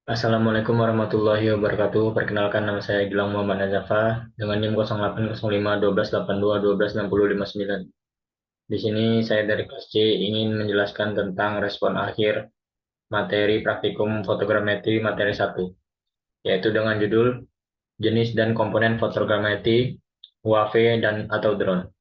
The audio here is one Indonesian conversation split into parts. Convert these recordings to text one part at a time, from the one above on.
Assalamualaikum warahmatullahi wabarakatuh. Perkenalkan, nama saya Gilang Muhammad Nazafa dengan NIM 0805 1282 126059. Di sini saya dari kelas C ingin menjelaskan tentang respon akhir materi praktikum fotogrametri materi 1, yaitu dengan judul jenis dan komponen fotogrametri UAV dan atau drone.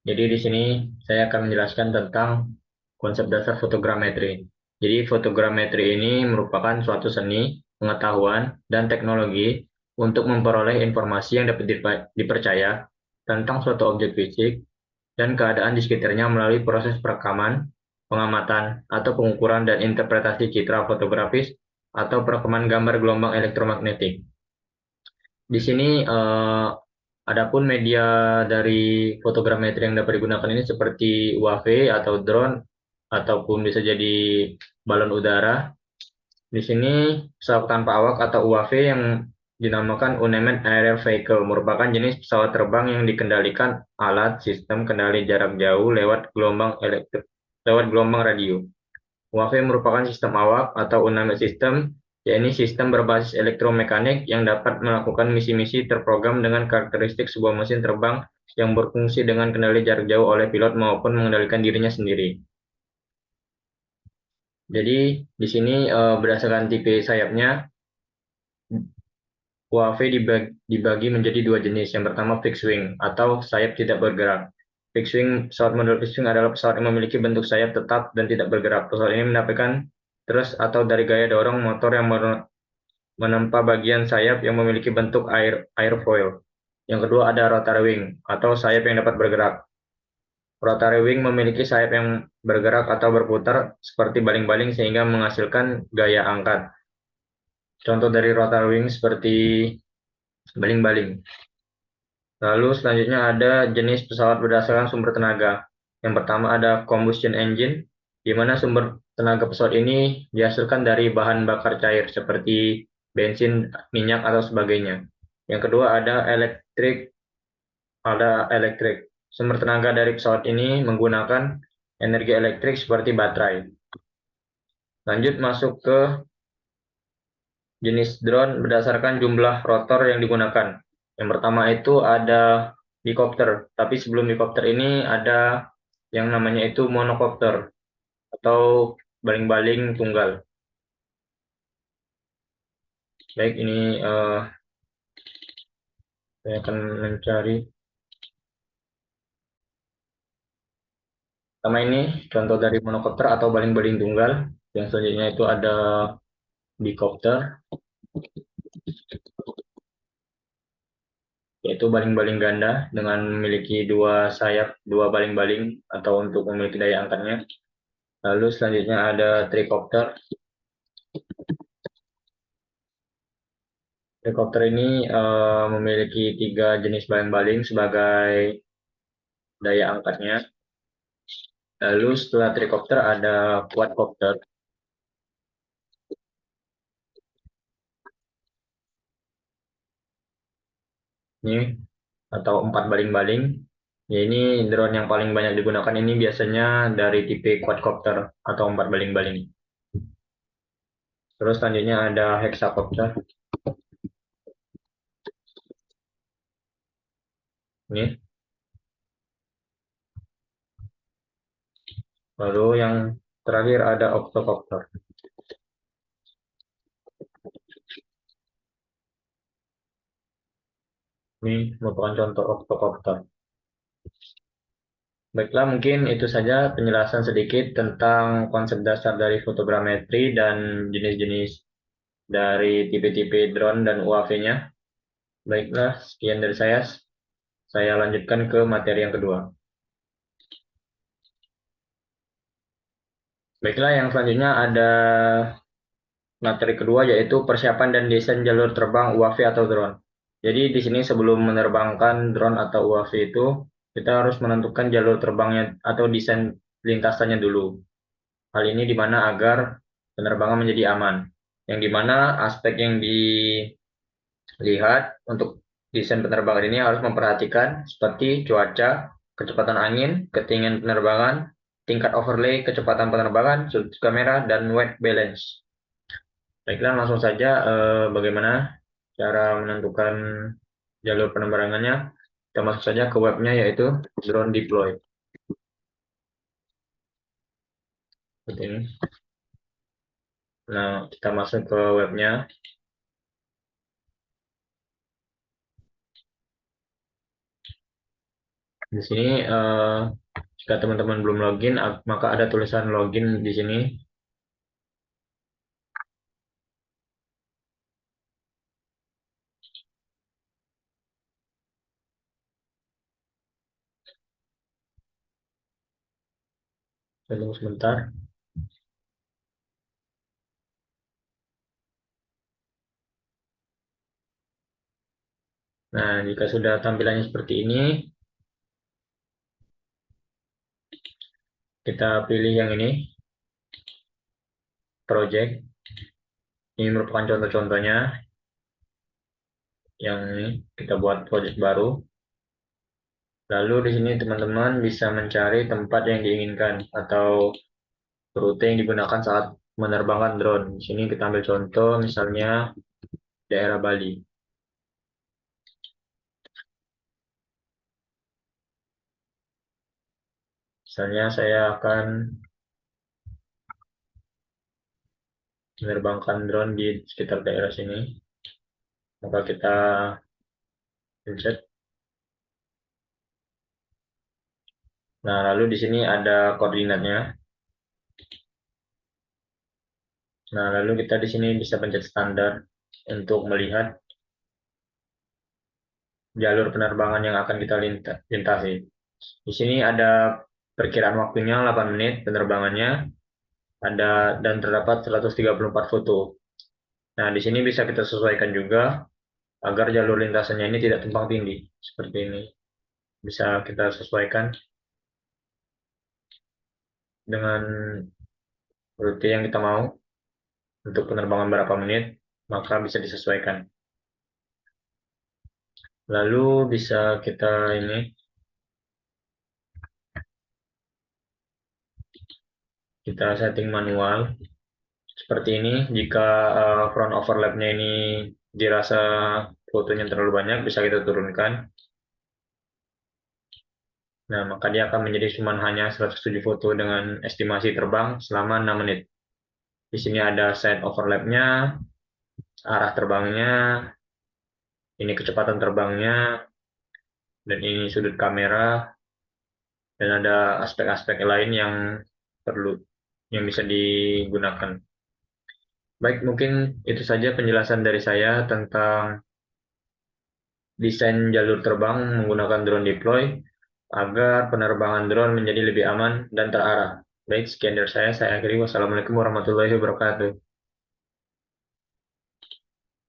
Jadi di sini saya akan menjelaskan tentang konsep dasar fotogrametri. Jadi fotogrametri ini merupakan suatu seni, pengetahuan, dan teknologi untuk memperoleh informasi yang dapat dipercaya tentang suatu objek fisik dan keadaan di sekitarnya melalui proses perekaman, pengamatan, atau pengukuran dan interpretasi citra fotografis atau perekaman gambar gelombang elektromagnetik. Di sini adapun media dari fotogrametri yang dapat digunakan ini seperti UAV atau drone ataupun bisa jadi balon udara. Di sini pesawat tanpa awak atau UAV yang dinamakan Unmanned Aerial Vehicle merupakan jenis pesawat terbang yang dikendalikan alat sistem kendali jarak jauh lewat gelombang radio. UAV merupakan sistem awak atau unmanned system, yakni sistem berbasis elektromekanik yang dapat melakukan misi-misi terprogram dengan karakteristik sebuah mesin terbang yang berfungsi dengan kendali jarak jauh oleh pilot maupun mengendalikan dirinya sendiri. Jadi di sini berdasarkan tipe sayapnya, UAV dibagi menjadi dua jenis. Yang pertama fixed wing atau sayap tidak bergerak. Fixed wing, pesawat model fixed wing adalah pesawat yang memiliki bentuk sayap tetap dan tidak bergerak. Pesawat ini mendapatkan thrust atau dari gaya dorong motor yang menempa bagian sayap yang memiliki bentuk airfoil. Yang kedua ada rotary wing atau sayap yang dapat bergerak. Rotary wing memiliki sayap yang bergerak atau berputar seperti baling-baling sehingga menghasilkan gaya angkat. Contoh dari rotary wing seperti baling-baling. Lalu selanjutnya ada jenis pesawat berdasarkan sumber tenaga. Yang pertama ada combustion engine, di mana sumber tenaga pesawat ini dihasilkan dari bahan bakar cair seperti bensin, minyak, atau sebagainya. Yang kedua ada elektrik. Sumber tenaga dari pesawat ini menggunakan energi elektrik seperti baterai. Lanjut masuk ke jenis drone berdasarkan jumlah rotor yang digunakan. Yang pertama itu ada bicopter, tapi sebelum bicopter ini ada yang namanya itu monocopter atau baling-baling tunggal. Baik, ini saya akan mencari. Pertama ini contoh dari monocopter atau baling-baling tunggal. Yang selanjutnya itu ada bicopter, yaitu baling-baling ganda dengan memiliki dua sayap, dua baling-baling atau untuk memiliki daya angkatnya. Lalu selanjutnya ada tricopter. Tricopter ini memiliki tiga jenis baling-baling sebagai daya angkatnya. Lalu setelah tricopter ada quadcopter. Ini atau empat baling-baling. Ya, ini drone yang paling banyak digunakan ini biasanya dari tipe quadcopter atau empat baling-baling. Terus selanjutnya ada hexacopter. Ini. Lalu yang terakhir ada octocopter. Ini merupakan contoh octocopter. Baiklah, mungkin itu saja penjelasan sedikit tentang konsep dasar dari fotogrametri dan jenis-jenis dari tipe-tipe drone dan UAV-nya. Baiklah, sekian dari saya. Saya lanjutkan ke materi yang kedua. Baiklah, yang selanjutnya ada materi kedua yaitu persiapan dan desain jalur terbang UAV atau drone. Jadi di sini sebelum menerbangkan drone atau UAV itu, kita harus menentukan jalur terbangnya atau desain lintasannya dulu. Hal ini dimana agar penerbangan menjadi aman. Yang dimana aspek yang dilihat untuk desain penerbangan ini harus memperhatikan seperti cuaca, kecepatan angin, ketinggian penerbangan, tingkat overlay kecepatan penerbangan, sudut kamera, dan weight balance. Baiklah, langsung saja bagaimana cara menentukan jalur penerbangannya. Kita masuk saja ke webnya, yaitu Drone Deploy. Seperti ini. Nah, kita masuk ke webnya. Di sini, jika teman-teman belum login, maka ada tulisan login di sini. Tunggu sebentar. Nah, jika sudah tampilannya seperti ini, kita pilih yang ini, project. Ini merupakan contoh-contohnya. Yang ini, kita buat project baru. Lalu di sini teman-teman bisa mencari tempat yang diinginkan atau rute yang digunakan saat menerbangkan drone. Di sini kita ambil contoh, misalnya daerah Bali. Misalnya saya akan menerbangkan drone di sekitar daerah sini. Maka kita pencet. Nah, lalu di sini ada koordinatnya. Nah, lalu kita di sini bisa pencet standar untuk melihat jalur penerbangan yang akan kita lintasi. Di sini ada perkiraan waktunya 8 menit penerbangannya, dan terdapat 134 foto. Nah, di sini bisa kita sesuaikan juga agar jalur lintasannya ini tidak tumpang tindih. Seperti ini. Bisa kita sesuaikan dengan rute yang kita mau untuk penerbangan berapa menit, maka bisa disesuaikan. Lalu bisa kita setting manual seperti ini. Jika front overlapnya ini dirasa fotonya terlalu banyak, bisa kita turunkan. Nah, maka dia akan menjadi cuma hanya 107 foto dengan estimasi terbang selama 6 menit. Di sini ada side overlapnya, arah terbangnya, ini kecepatan terbangnya, dan ini sudut kamera, dan ada aspek-aspek lain yang perlu, yang bisa digunakan. Baik, mungkin itu saja penjelasan dari saya tentang desain jalur terbang menggunakan drone deploy agar penerbangan drone menjadi lebih aman dan terarah. Baik, sekian dari saya akhiri. Wassalamualaikum warahmatullahi wabarakatuh.